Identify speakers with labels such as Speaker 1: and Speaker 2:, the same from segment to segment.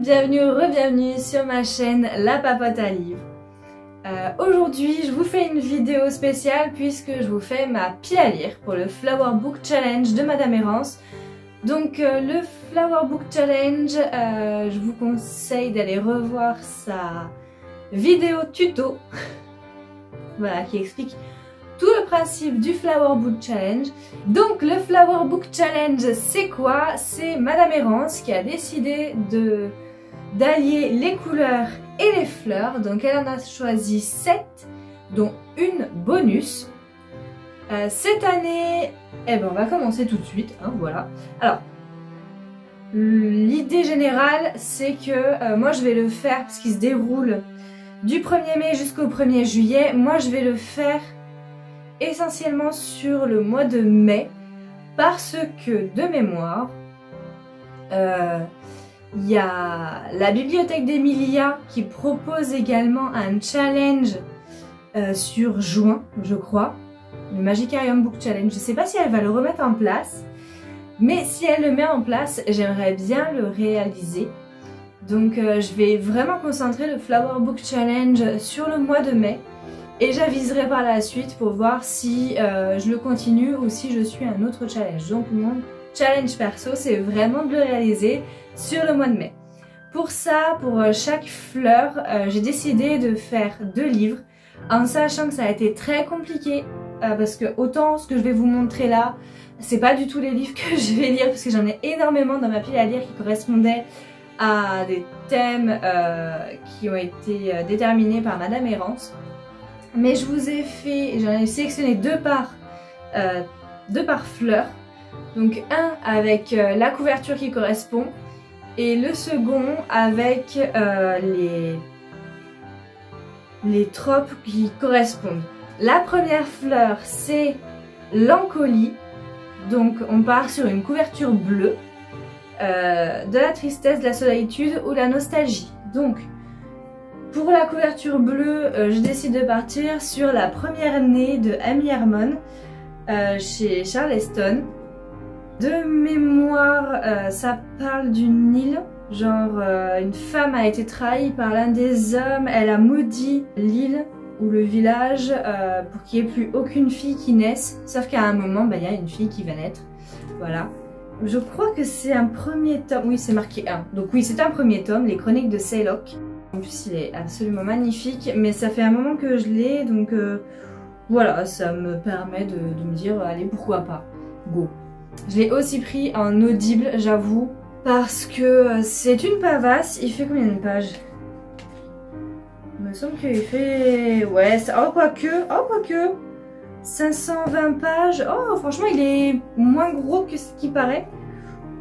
Speaker 1: bienvenue ou re-bienvenue sur ma chaîne La Papote à Livres. Aujourd'hui je vous fais une vidéo spéciale puisque je vous fais ma pile à lire pour le Flower Book Challenge de Madame Errance. Donc le Flower Book Challenge, je vous conseille d'aller revoir sa vidéo tuto voilà, qui explique tout le principe du Flower Book Challenge. Donc le Flower Book Challenge, c'est quoi? C'est Madame Errance qui a décidé d'allier les couleurs et les fleurs. Donc elle en a choisi 7, dont une bonus. Cette année, eh ben, on va commencer tout de suite, hein, voilà. Alors, l'idée générale, c'est que moi je vais le faire, parce qu'il se déroule du 1er mai jusqu'au 1er juillet. Moi je vais le faire essentiellement sur le mois de mai, parce que de mémoire, il y a la bibliothèque d'Emilia qui propose également un challenge sur juin, je crois, le Magicarium Book Challenge. Je ne sais pas si elle va le remettre en place, mais si elle le met en place, j'aimerais bien le réaliser. Donc je vais vraiment concentrer le Flower Book Challenge sur le mois de mai. Et j'aviserai par la suite pour voir si je le continue ou si je suis un autre challenge. Donc mon challenge perso, c'est vraiment de le réaliser sur le mois de mai. Pour ça, pour chaque fleur, j'ai décidé de faire 2 livres, en sachant que ça a été très compliqué, parce que autant ce que je vais vous montrer là, c'est pas du tout les livres que je vais lire, parce que j'en ai énormément dans ma pile à lire qui correspondaient à des thèmes qui ont été déterminés par Madame Errance. Mais je vous ai fait, j'en ai sélectionné 2 par fleur. Donc un avec la couverture qui correspond et le second avec les tropes qui correspondent. La première fleur, c'est l'encolie. Donc on part sur une couverture bleue, de la tristesse, de la solitude ou la nostalgie. Donc pour la couverture bleue, je décide de partir sur la première née de Amy Hermon chez Charleston. De mémoire, ça parle d'une île, genre une femme a été trahie par l'un des hommes, elle a maudit l'île ou le village pour qu'il n'y ait plus aucune fille qui naisse, sauf qu'à un moment, il y a une fille qui va naître, voilà. Je crois que c'est un premier tome, oui c'est marqué 1, donc oui c'est un premier tome, les chroniques de Saylock. En plus il est absolument magnifique, mais ça fait un moment que je l'ai, donc voilà, ça me permet de me dire allez pourquoi pas, go. Je l'ai aussi pris en audible, j'avoue, parce que c'est une pavasse. Il fait combien de pages? Il me semble qu'il fait... ouais, ça... oh quoique 520 pages, oh franchement il est moins gros que ce qui paraît.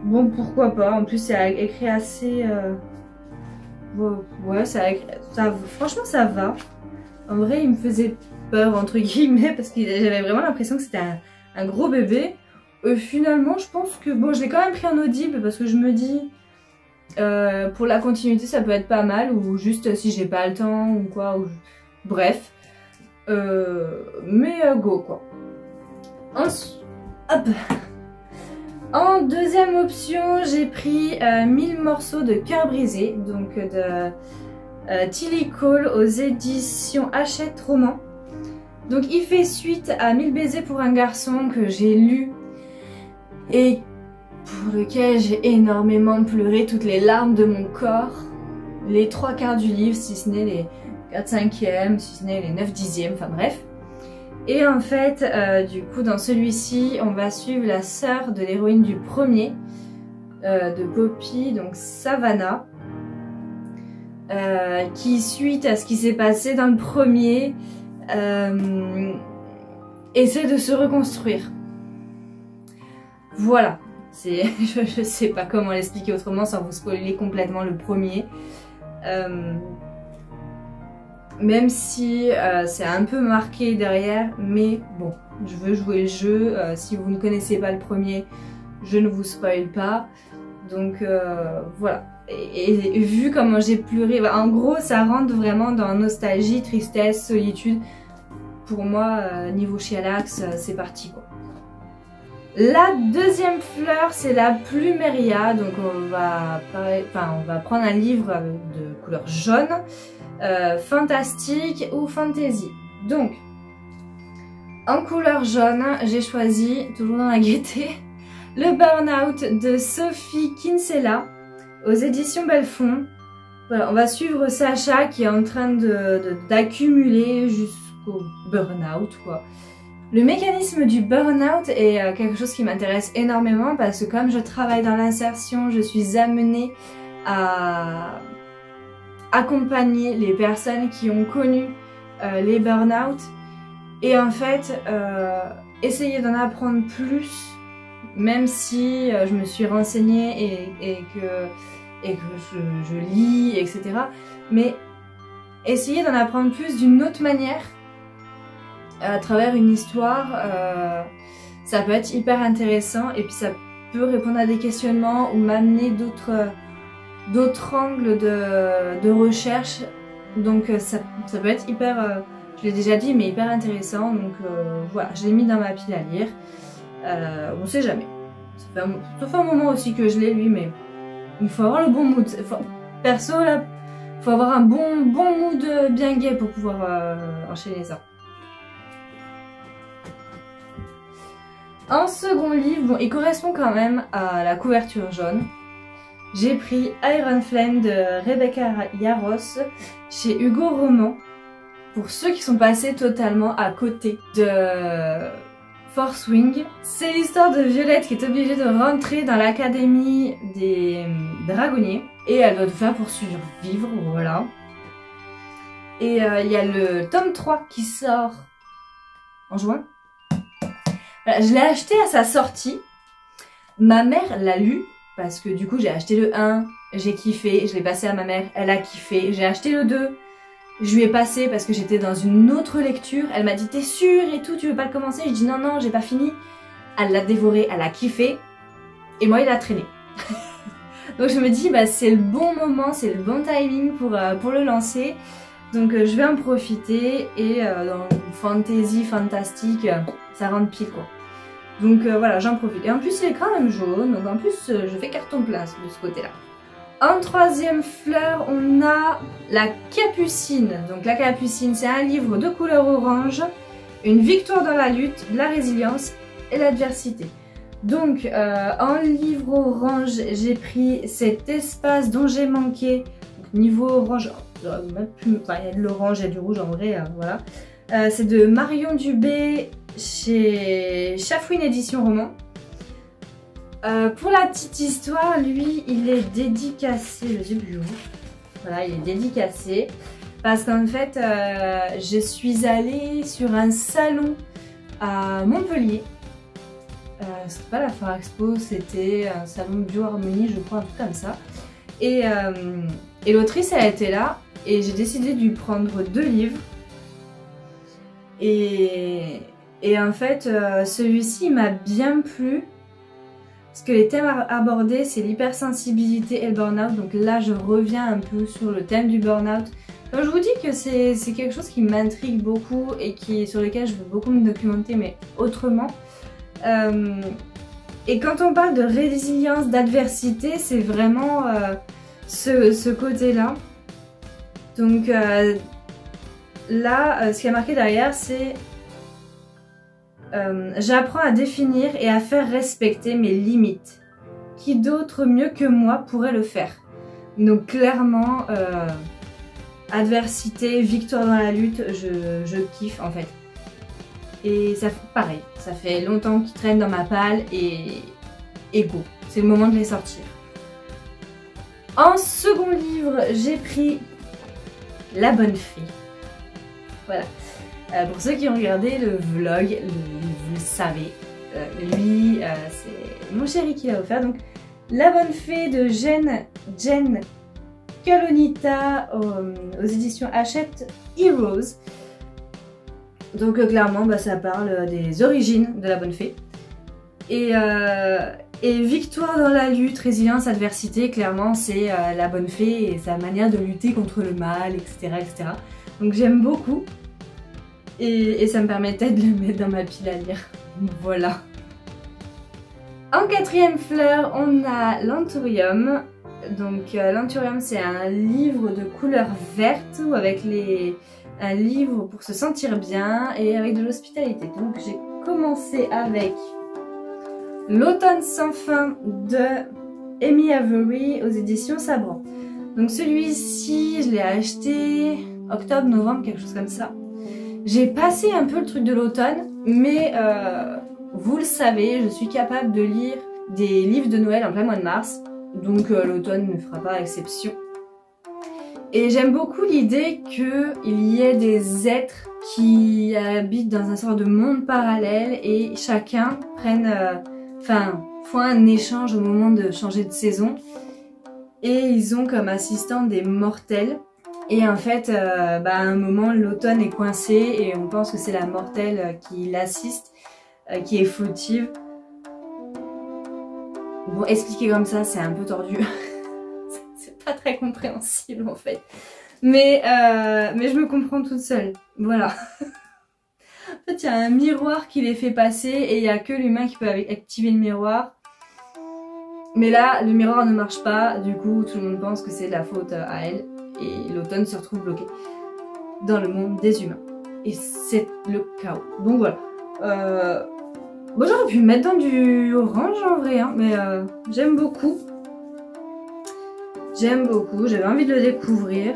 Speaker 1: Bon pourquoi pas, en plus c'est écrit assez... ouais, franchement ça va. En vrai il me faisait peur entre guillemets parce que j'avais vraiment l'impression que c'était un gros bébé. Finalement je pense que bon, je l'ai quand même pris en audible parce que je me dis pour la continuité ça peut être pas mal, ou juste si j'ai pas le temps ou quoi, ou... bref. Mais go quoi. Hop. En deuxième option, j'ai pris 1000 morceaux de cœur brisé, donc de Tilly Cole aux éditions Hachette Roman. Donc il fait suite à 1000 baisers pour un garçon que j'ai lu et pour lequel j'ai énormément pleuré, toutes les larmes de mon corps, les 3/4 du livre, si ce n'est les 4/5e, si ce n'est les 9/10e, enfin bref. Et en fait, du coup, dans celui-ci, on va suivre la sœur de l'héroïne du premier, de Poppy, donc Savannah, qui, suite à ce qui s'est passé dans le premier, essaie de se reconstruire. Voilà, je sais pas comment l'expliquer autrement sans vous spoiler complètement le premier. Même si c'est un peu marqué derrière, mais bon, je veux jouer le jeu. Si vous ne connaissez pas le premier, je ne vous spoil pas. Donc voilà. Et vu comment j'ai pleuré, en gros ça rentre vraiment dans nostalgie, tristesse, solitude. Pour moi, niveau chialax, c'est parti quoi. La deuxième fleur, c'est la Plumeria, donc on va prendre un livre de couleur jaune, fantastique ou fantasy. Donc, en couleur jaune, j'ai choisi, toujours dans la gaieté, le Burnout de Sophie Kinsella aux éditions Belfond. Voilà, on va suivre Sacha qui est en train d'accumuler jusqu'au burn-out, quoi. Le mécanisme du burn-out est quelque chose qui m'intéresse énormément parce que comme je travaille dans l'insertion, je suis amenée à accompagner les personnes qui ont connu les burn-out et en fait essayer d'en apprendre plus, même si je me suis renseignée et que je lis, etc. Mais essayer d'en apprendre plus d'une autre manière, à travers une histoire, ça peut être hyper intéressant et puis ça peut répondre à des questionnements ou m'amener d'autres angles de recherche. Donc ça peut être hyper, je l'ai déjà dit, mais hyper intéressant. Donc voilà, je l'ai mis dans ma pile à lire. On sait jamais. Ça fait un moment aussi que je l'ai lui, mais il faut avoir le bon mood. Perso là, il faut avoir un bon mood bien gai pour pouvoir enchaîner ça. En second livre, bon, il correspond quand même à la couverture jaune. J'ai pris Iron Flame de Rebecca Yarros chez Hugo Roman. Pour ceux qui sont passés totalement à côté de Force Wing, c'est l'histoire de Violette qui est obligée de rentrer dans l'académie des dragonniers et elle doit tout faire pour survivre, voilà. Et il y a le tome 3 qui sort en juin. Voilà, je l'ai acheté à sa sortie. Ma mère l'a lu parce que du coup j'ai acheté le 1, j'ai kiffé, je l'ai passé à ma mère, elle a kiffé. J'ai acheté le 2, je lui ai passé parce que j'étais dans une autre lecture. Elle m'a dit t'es sûre et tout, tu veux pas le commencer? Je dis non non, j'ai pas fini. Elle l'a dévoré, elle a kiffé et moi il a traîné. Donc je me dis bah c'est le bon moment, c'est le bon timing pour le lancer. Donc je vais en profiter et dans fantasy, fantastique, ça rentre pile quoi. Donc voilà, j'en profite. Et en plus il est quand même jaune, donc en plus je fais carton plein de ce côté-là. En troisième fleur, on a la Capucine. Donc la Capucine, c'est un livre de couleur orange, une victoire dans la lutte, la résilience et l'adversité. Donc en livre orange, j'ai pris cet espace dont j'ai manqué. Donc, niveau orange, il y a de l'orange et du rouge en vrai, voilà. C'est de Marion Dubé chez Chafouine Édition Roman. Pour la petite histoire, lui, il est dédicacé, je sais plus où. Voilà, il est dédicacé parce qu'en fait, je suis allée sur un salon à Montpellier. C'était pas la Foire Expo, c'était un salon Bio-Harmonie, je crois, un truc comme ça. Et l'autrice, elle était là et j'ai décidé de lui prendre 2 livres. Et en fait, celui-ci m'a bien plu. Parce que les thèmes abordés, c'est l'hypersensibilité et le burn-out. Donc là, je reviens un peu sur le thème du burn-out. Comme je vous dis que c'est quelque chose qui m'intrigue beaucoup et sur lequel je veux beaucoup me documenter, mais autrement. Et quand on parle de résilience, d'adversité, c'est vraiment ce côté-là. Donc là, ce qui a marqué derrière, c'est... j'apprends à définir et à faire respecter mes limites. Qui d'autre mieux que moi pourrait le faire? Donc clairement, adversité, victoire dans la lutte, je kiffe en fait. Et ça fait pareil, ça fait longtemps qu'il traîne dans ma palle et go, c'est le moment de les sortir. En second livre, j'ai pris La Bonne Fée. Voilà. Pour ceux qui ont regardé le vlog, vous le savez, lui, c'est mon chéri qui l'a offert. Donc, La Bonne Fée de Jen Calonita aux éditions Hachette Heroes. Donc, clairement, bah, ça parle des origines de la Bonne Fée. Et victoire dans la lutte, résilience, adversité, clairement, c'est la Bonne Fée et sa manière de lutter contre le mal, etc. etc. Donc, j'aime beaucoup. Et ça me permettait de le mettre dans ma pile à lire. Voilà. En quatrième fleur, on a l'Anthurium. Donc l'Anthurium, c'est un livre de couleur verte ou avec un livre pour se sentir bien et avec de l'hospitalité. Donc j'ai commencé avec L'Automne sans fin de Amy Avery aux éditions Sabran. Donc celui-ci, je l'ai acheté octobre, novembre, quelque chose comme ça. J'ai passé un peu le truc de l'automne, mais vous le savez, je suis capable de lire des livres de Noël en plein mois de mars. Donc l'automne ne fera pas exception. Et j'aime beaucoup l'idée qu'il y ait des êtres qui habitent dans un sort de monde parallèle et chacun font un échange au moment de changer de saison. Et ils ont comme assistant des mortels. Et en fait, à un moment, l'automne est coincé et on pense que c'est la mortelle qui l'assiste, qui est fautive. Bon, expliquer comme ça, c'est un peu tordu. C'est pas très compréhensible en fait. Mais je me comprends toute seule. Voilà. En fait, il y a un miroir qui les fait passer et il n'y a que l'humain qui peut activer le miroir. Mais là, le miroir ne marche pas. Du coup, tout le monde pense que c'est de la faute à elle. Et l'automne se retrouve bloqué dans le monde des humains. Et c'est le chaos. Donc voilà. Bon, j'aurais pu mettre dans du orange en vrai, hein, mais j'aime beaucoup. J'aime beaucoup, j'avais envie de le découvrir.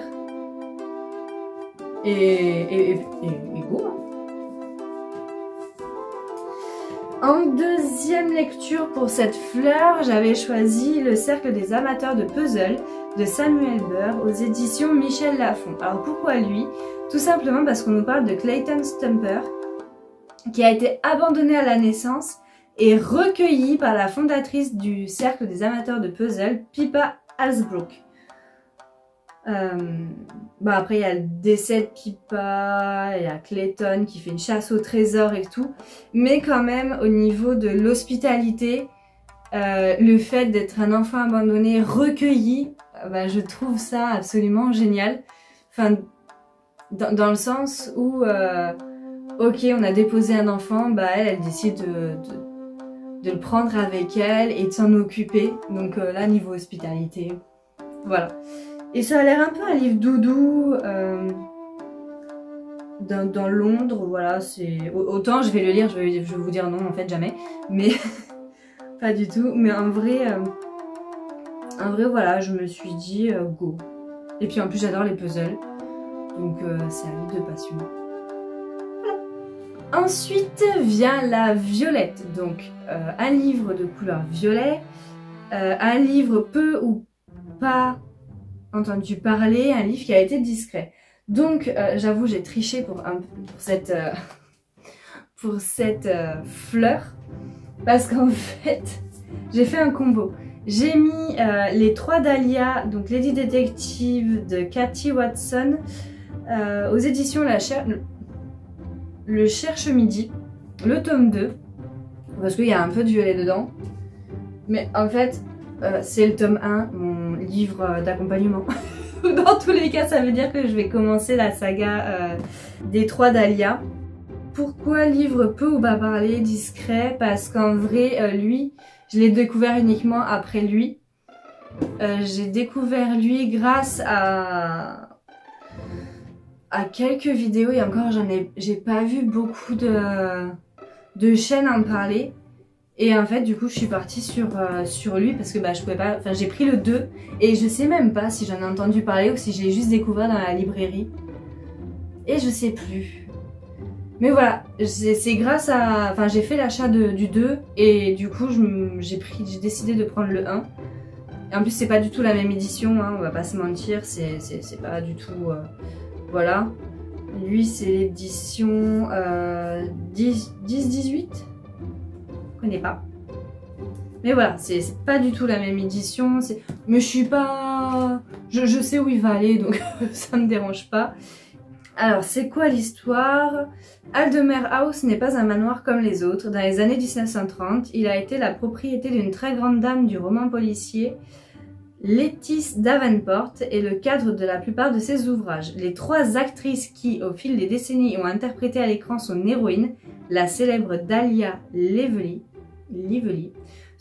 Speaker 1: Et go. En deuxième lecture pour cette fleur, j'avais choisi Le Cercle des amateurs de puzzle de Samuel Burr aux éditions Michel Lafon. Alors pourquoi lui? Tout simplement parce qu'on nous parle de Clayton Stumper, qui a été abandonné à la naissance et recueilli par la fondatrice du Cercle des amateurs de puzzle, Pippa Hasbrook. Après il y a le décès de Pippa, il y a Clayton qui fait une chasse au trésor et tout, mais quand même au niveau de l'hospitalité, le fait d'être un enfant abandonné, recueilli, je trouve ça absolument génial. Enfin, dans le sens où ok, on a déposé un enfant, elle décide de le prendre avec elle et de s'en occuper. Donc là, niveau hospitalité, voilà. Et ça a l'air un peu un livre doudou dans Londres, voilà. Autant je vais le lire, je vais vous dire non, en fait, jamais. Mais pas du tout. Mais en vrai, voilà, je me suis dit go. Et puis en plus, j'adore les puzzles. Donc c'est un livre de passion. Ensuite vient la violette, donc un livre de couleur violet, un livre peu ou pas entendu parler, un livre qui a été discret. Donc j'avoue j'ai triché pour cette fleur, parce qu'en fait j'ai fait un combo. J'ai mis les 3 dahlias, donc Lady Detective de Cathy Watson, aux éditions Le Cherche-Midi, le tome 2, parce qu'il y a un peu de violet dedans. Mais en fait, c'est le tome 1, mon livre d'accompagnement. Dans tous les cas, ça veut dire que je vais commencer la saga des 3 dahlias. Pourquoi livre peu ou pas parler, discret? Parce qu'en vrai, lui, je l'ai découvert uniquement après lui. J'ai découvert lui grâce à quelques vidéos et encore j'ai pas vu beaucoup de chaînes en parler. Et en fait du coup je suis partie sur lui parce que je pouvais pas, enfin j'ai pris le 2 et je sais même pas si j'en ai entendu parler ou si je l'ai juste découvert dans la librairie. Et je sais plus. Mais voilà, c'est grâce à, enfin j'ai fait l'achat du 2 et du coup j'ai décidé de prendre le 1. Et en plus c'est pas du tout la même édition, hein, on va pas se mentir, c'est pas du tout... Voilà, lui c'est l'édition 10-18, je connais pas. Mais voilà, c'est pas du tout la même édition, mais je suis pas... Je sais où il va aller, donc ça me dérange pas. Alors, c'est quoi l'histoire? Aldemer House n'est pas un manoir comme les autres. Dans les années 1930, il a été la propriété d'une très grande dame du roman policier, Lettice Davenport, est le cadre de la plupart de ses ouvrages. Les 3 actrices qui, au fil des décennies, ont interprété à l'écran son héroïne, la célèbre Dahlia Lively,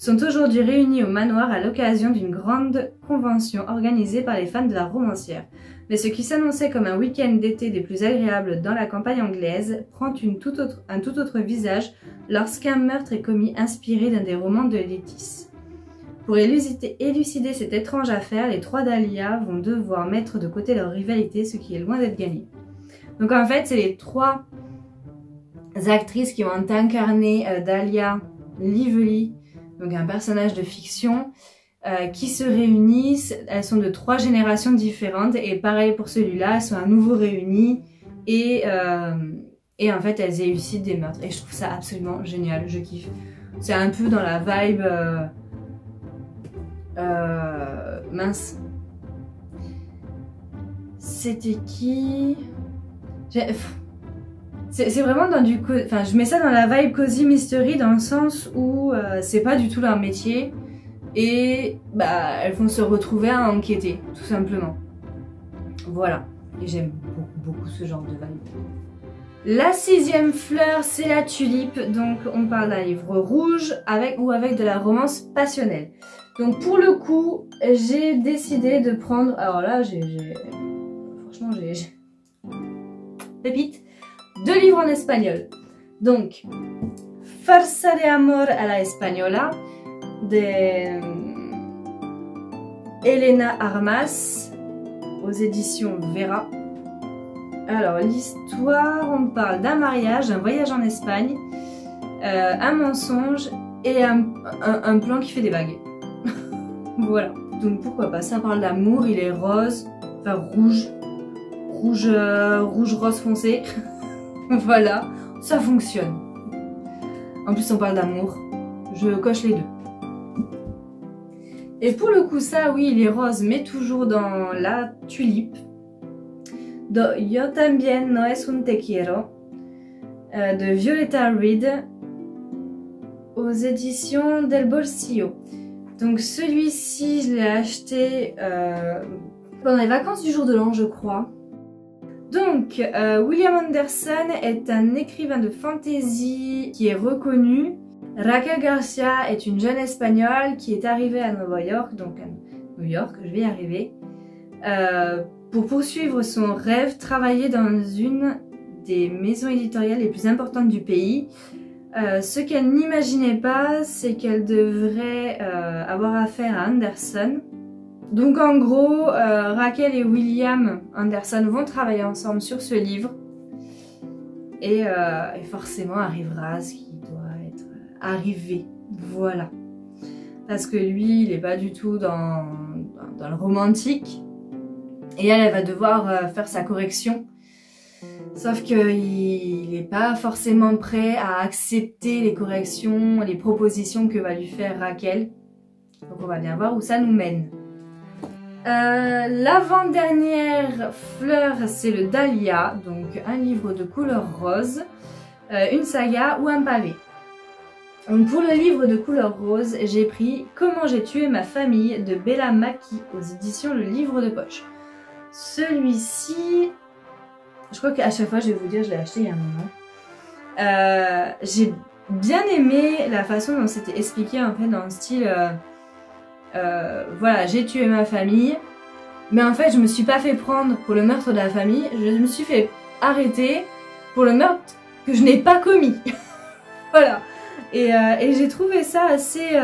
Speaker 1: sont aujourd'hui réunis au manoir à l'occasion d'une grande convention organisée par les fans de la romancière. Mais ce qui s'annonçait comme un week-end d'été des plus agréables dans la campagne anglaise prend un tout autre visage lorsqu'un meurtre est commis inspiré d'un des romans de Lettice. Pour élucider cette étrange affaire, les trois Dahlia vont devoir mettre de côté leur rivalité, ce qui est loin d'être gagné. Donc en fait, c'est les trois actrices qui vont incarner Dahlia Lively, donc un personnage de fiction, qui se réunissent. Elles sont de trois générations différentes et pareil pour celui-là, elles sont à nouveau réunies et en fait elles élucident des meurtres et je trouve ça absolument génial, je kiffe. C'est un peu dans la vibe mince. C'était qui? C'est vraiment dans du... Enfin, je mets ça dans la vibe cozy mystery dans le sens où c'est pas du tout leur métier et bah elles vont se retrouver à enquêter, tout simplement. Voilà. Et j'aime beaucoup ce genre de vibe. La sixième fleur, c'est la tulipe. Donc on parle d'un livre rouge avec de la romance passionnelle. Donc pour le coup, j'ai décidé de prendre... Alors là, franchement, j'ai... Pépite. 2 livres en espagnol. Donc, Farsa de amor a la española de Elena Armas aux éditions Vera. Alors, l'histoire, on parle d'un mariage, un voyage en Espagne, un mensonge et un plan qui fait des vagues. Voilà. Donc, pourquoi pas, ça parle d'amour, il est rose, enfin rouge, rose foncé. Voilà, ça fonctionne. En plus, on parle d'amour. Je coche les deux. Et pour le coup, ça, oui, il est rose, mais toujours dans la tulipe. Do Yo también no es un te quiero, de Violeta Reed, aux éditions Del Bolsillo. Donc celui-ci, je l'ai acheté pendant les vacances du jour de l'an, je crois. Donc, William Anderson est un écrivain de fantasy qui est reconnu. Raquel Garcia est une jeune espagnole qui est arrivée à New York, donc à New York, je vais y arriver, pour poursuivre son rêve, travailler dans une des maisons éditoriales les plus importantes du pays. Ce qu'elle n'imaginait pas, c'est qu'elle devrait avoir affaire à Anderson. Donc en gros, Raquel et William Anderson vont travailler ensemble sur ce livre et forcément arrivera ce qui doit être arrivé, voilà. Parce que lui, il n'est pas du tout dans le romantique et elle va devoir faire sa correction. Sauf qu'il n'est pas forcément prêt à accepter les corrections, les propositions que va lui faire Raquel. Donc on va bien voir où ça nous mène. L'avant-dernière fleur, c'est le Dahlia, donc un livre de couleur rose, une saga ou un pavé. Donc pour le livre de couleur rose, j'ai pris Comment j'ai tué ma famille de Bella Mackie aux éditions Le Livre de Poche. Celui-ci, je crois qu'à chaque fois je vais vous dire, je l'ai acheté il y a un moment. J'ai bien aimé la façon dont c'était expliqué en fait dans le style... voilà, j'ai tué ma famille, mais en fait je me suis pas fait prendre pour le meurtre de la famille, je me suis fait arrêter pour le meurtre que je n'ai pas commis. Voilà. Et j'ai trouvé ça assez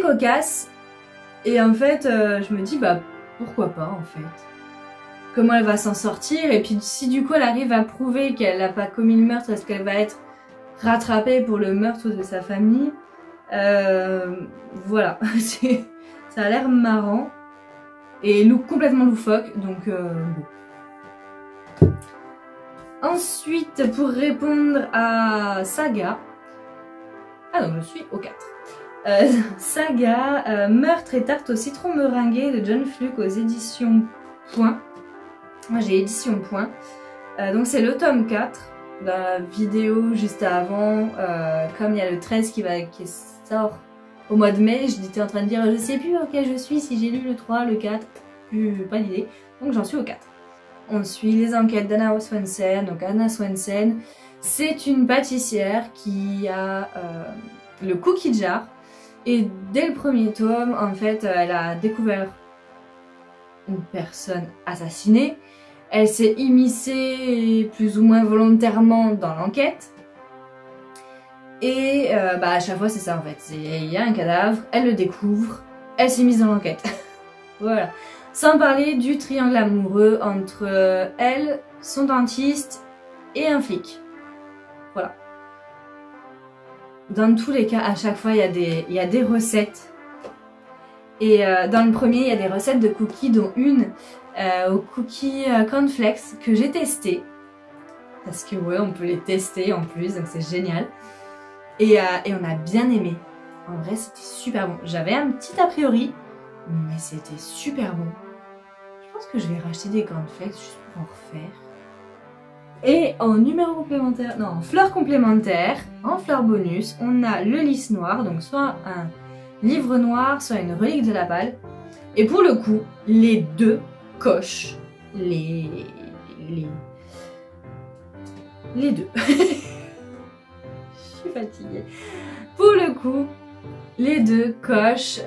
Speaker 1: cocasse. Et en fait, je me dis, bah pourquoi pas en fait. Comment elle va s'en sortir, et puis si du coup elle arrive à prouver qu'elle n'a pas commis le meurtre, est-ce qu'elle va être rattrapée pour le meurtre de sa famille? Voilà, ça a l'air marrant et complètement loufoque, donc bon. Ensuite, pour répondre à Saga, ah non, je suis au 4. Saga, Meurtre et tarte au citron meringué de John Fluke aux éditions Point. Moi j'ai édition Point. Donc c'est le tome 4. Dans la vidéo juste avant, comme il y a le 13 qui sort au mois de mai, j'étais en train de dire je sais plus auquel je suis, si j'ai lu le 3, le 4, pas d'idée, donc j'en suis au 4. On suit les enquêtes d'Anna Swensen. Donc Anna Swensen, C'est une pâtissière qui a le cookie jar. Et dès le premier tome, en fait, elle a découvert une personne assassinée. Elle s'est immiscée plus ou moins volontairement dans l'enquête. Et à chaque fois, c'est ça en fait. Il y a un cadavre, elle le découvre, elle s'est mise dans l'enquête. Voilà. Sans parler du triangle amoureux entre elle, son dentiste et un flic. Voilà. Dans tous les cas, à chaque fois, il y a des recettes. Et dans le premier, il y a des recettes de cookies, dont une au cookie cornflakes que j'ai testé. Parce que ouais, on peut les tester en plus, donc c'est génial. Et on a bien aimé. En vrai, c'était super bon. J'avais un petit a priori, mais c'était super bon. Je pense que je vais racheter des cornflakes juste pour en refaire. Et en numéro complémentaire, non, en fleur complémentaire, en fleur bonus, on a le lys noir, donc soit un livre noir, soit une relique de la palle. Et pour le coup, les deux cochent les deux. Je suis fatiguée. Pour le coup, les deux cochent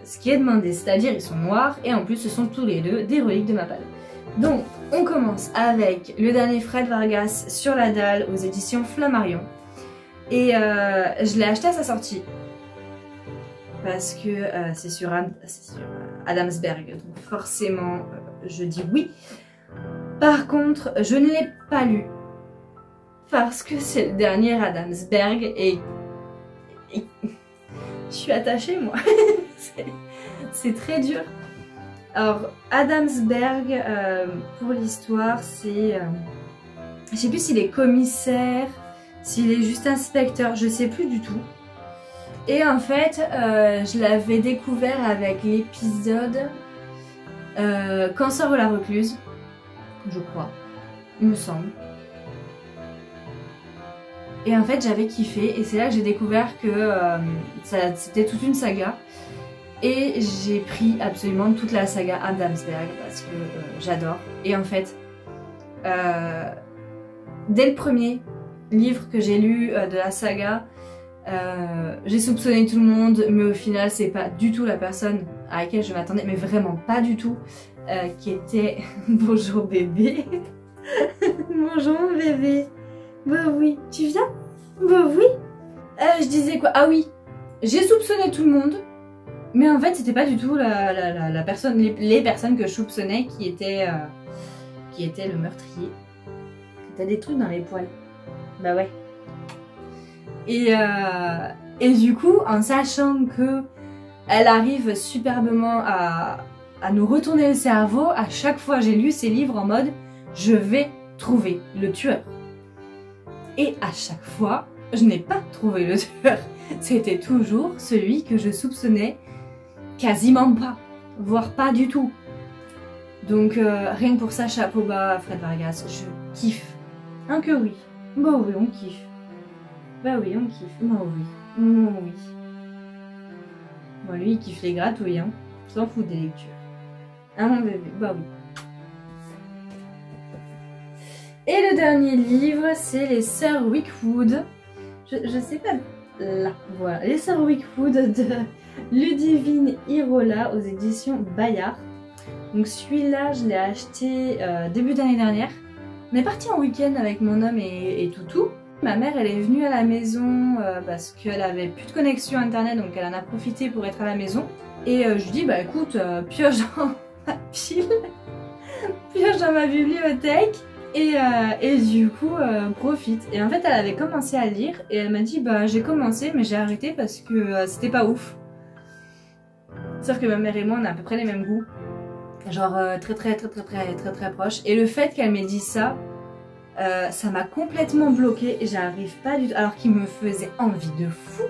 Speaker 1: ce qui est demandé, c'est-à-dire ils sont noirs et en plus ce sont tous les deux des reliques de ma palle. Donc on commence avec le dernier Fred Vargas sur la dalle aux éditions Flammarion. Et je l'ai acheté à sa sortie. Parce que c'est sur Adamsberg, donc forcément je dis oui. Par contre, je ne l'ai pas lu. Parce que c'est le dernier Adamsberg et je suis attachée moi. C'est très dur. Alors Adamsberg, pour l'histoire, c'est... je sais plus s'il est commissaire, s'il est juste inspecteur, je sais plus du tout. Et en fait, je l'avais découvert avec l'épisode Quand sort la recluse, je crois, il me semble. Et en fait, j'avais kiffé et c'est là que j'ai découvert que c'était toute une saga. Et j'ai pris absolument toute la saga Adamsberg parce que j'adore. Et en fait, dès le premier livre que j'ai lu de la saga, j'ai soupçonné tout le monde, mais au final, c'est pas du tout la personne à laquelle je m'attendais, mais vraiment pas du tout, qui était... Bonjour bébé. Bonjour mon bébé. Bah oui, tu viens? Bah oui. Je disais quoi? Ah oui, j'ai soupçonné tout le monde. Mais en fait, c'était pas du tout la personne, les personnes que je soupçonnais qui étaient le meurtrier. T'as des trucs dans les poils. Bah ouais. Et du coup, en sachant que elle arrive superbement à nous retourner le cerveau, à chaque fois j'ai lu ces livres en mode je vais trouver le tueur. Et à chaque fois, je n'ai pas trouvé le tueur. C'était toujours celui que je soupçonnais. Quasiment pas, voire pas du tout. Donc rien que pour ça, chapeau bas à Fred Vargas, je kiffe. Hein que oui. Bah oui, on kiffe. Bah oui, on kiffe. Bah oui. Bah oui. Bon, lui, il kiffe les gratouilles, hein. S'en fout des lectures. Hein mon bébé? Bah oui. Et le dernier livre, c'est Les Sœurs Wickwood. Je sais pas... Là, voilà. Les Sœurs Wickwood de... Ludivine Irola aux éditions Bayard. Donc celui-là, je l'ai acheté début d'année dernière. On est parti en week-end avec mon homme et Toutou. Ma mère, elle est venue à la maison parce qu'elle avait plus de connexion internet, donc elle en a profité pour être à la maison. Et je lui dis, bah écoute, pioche dans ma pile, pioche dans ma bibliothèque. Et du coup, profite. Et en fait, elle avait commencé à lire et elle m'a dit, bah j'ai commencé mais j'ai arrêté parce que c'était pas ouf. Sauf que ma mère et moi, on a à peu près les mêmes goûts. Genre très proches. Et le fait qu'elle m'ait dit ça, ça m'a complètement bloquée. Et j'arrive pas du tout... Alors qu'il me faisait envie de fou.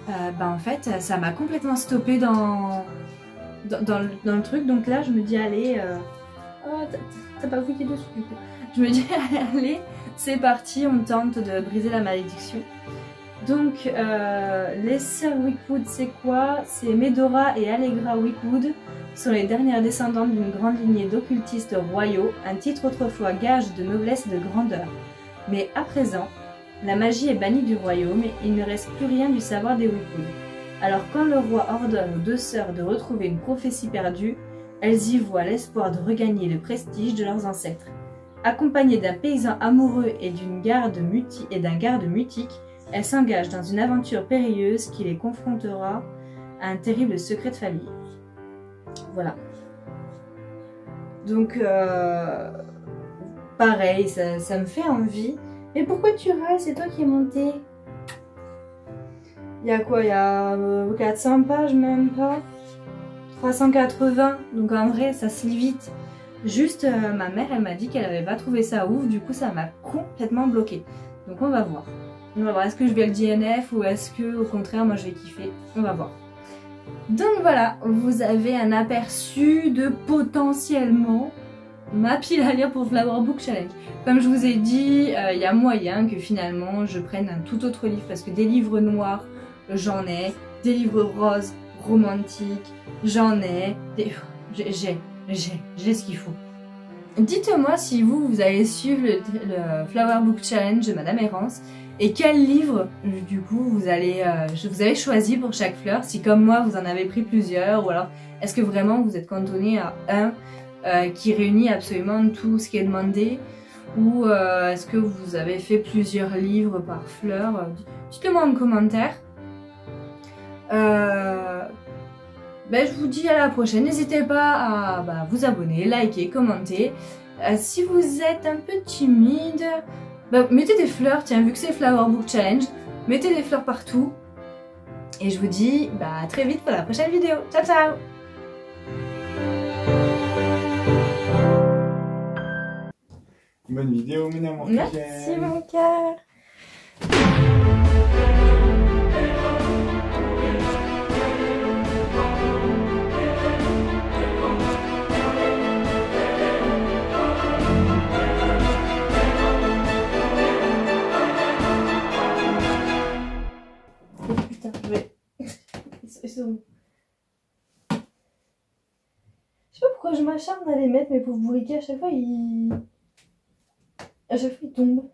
Speaker 1: Bah en fait, ça m'a complètement stoppée dans le truc. Donc là, je me dis, allez... Oh, t'as pas fouillé dessus du coup. Je me dis, allez, c'est parti, on tente de briser la malédiction. Donc, les sœurs Wickwood, c'est quoi? C'est Medora et Allegra Wickwood, sont les dernières descendantes d'une grande lignée d'occultistes royaux, un titre autrefois gage de noblesse et de grandeur. Mais à présent, la magie est bannie du royaume et il ne reste plus rien du savoir des Wicouilles. Alors quand le roi ordonne aux deux sœurs de retrouver une prophétie perdue, elles y voient l'espoir de regagner le prestige de leurs ancêtres. Accompagnées d'un paysan amoureux et d'un garde mutique, elles s'engagent dans une aventure périlleuse qui les confrontera à un terrible secret de famille. Voilà. Donc, pareil, ça me fait envie. Mais pourquoi tu râles? C'est toi qui es monté. Il y a quoi? Il y a 400 pages, même pas 380. Donc en vrai, ça se lit vite. Juste, ma mère, elle m'a dit qu'elle avait pas trouvé ça ouf. Du coup, ça m'a complètement bloqué. Donc on va voir. On va voir, est-ce que je vais le DNF ou est-ce que, au contraire, moi je vais kiffer? On va voir. Donc voilà, vous avez un aperçu de potentiellement ma pile à lire pour Flower Book Challenge. Comme je vous ai dit, il y a moyen que finalement je prenne un tout autre livre parce que des livres noirs, j'en ai, des livres roses, romantiques, j'en ai, j'ai ce qu'il faut. Dites-moi si vous allez suivre le Flower Book Challenge de Madame Errance et quel livre du coup vous avez choisi pour chaque fleur, si comme moi vous en avez pris plusieurs ou alors est-ce que vraiment vous êtes cantonné à un qui réunit absolument tout ce qui est demandé ou est-ce que vous avez fait plusieurs livres par fleur? Dites-le moi en commentaire. Je vous dis à la prochaine, n'hésitez pas à vous abonner, liker, commenter. Si vous êtes un peu timide, mettez des fleurs, tiens, vu que c'est Flower Book Challenge, mettez des fleurs partout. Et je vous dis à très vite pour la prochaine vidéo. Ciao ciao!
Speaker 2: Bonne vidéo, mon amour.
Speaker 1: Merci mon cœur. Putain, je vais... Ils sont... Je sais pas pourquoi je m'acharne à les mettre, mes pauvres bourriquets, à chaque fois ils tombent.